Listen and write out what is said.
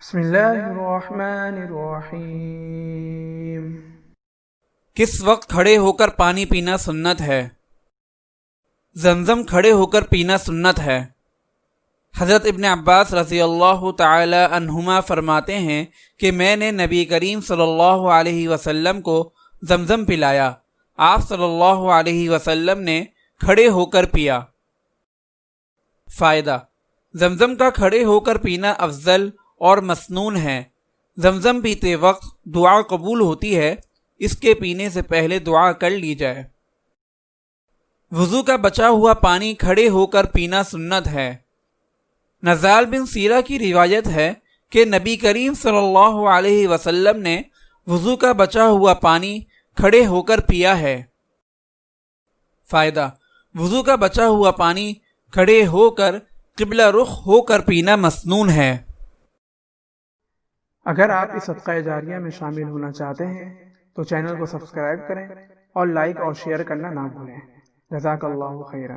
بسم اللہ الرحمن الرحیم۔ کس وقت کھڑے ہو کر پانی پینا سنت ہے؟ زمزم کھڑے ہو کر پینا سنت ہے۔ حضرت ابن عباس رضی اللہ تعالی عنہما فرماتے ہیں کہ میں نے نبی کریم صلی اللہ علیہ وسلم کو زمزم پلایا، آپ صلی اللہ علیہ وسلم نے کھڑے ہو کر پیا۔ فائدہ: زمزم کا کھڑے ہو کر پینا افضل اور مسنون ہے۔ زمزم پیتے وقت دعا قبول ہوتی ہے، اس کے پینے سے پہلے دعا کر لی جائے۔ وضو کا بچا ہوا پانی کھڑے ہو کر پینا سنت ہے۔ نزال بن سیرہ کی روایت ہے کہ نبی کریم صلی اللہ علیہ وسلم نے وضو کا بچا ہوا پانی کھڑے ہو کر پیا ہے۔ فائدہ: وضو کا بچا ہوا پانی کھڑے ہو کر قبلہ رخ ہو کر پینا مسنون ہے۔ اگر آپ اس صدقہ جاریہ میں شامل ہونا چاہتے ہیں تو چینل کو سبسکرائب کریں اور لائک اور شیئر کرنا نہ بھولیں۔ جزاک اللہ خیرا۔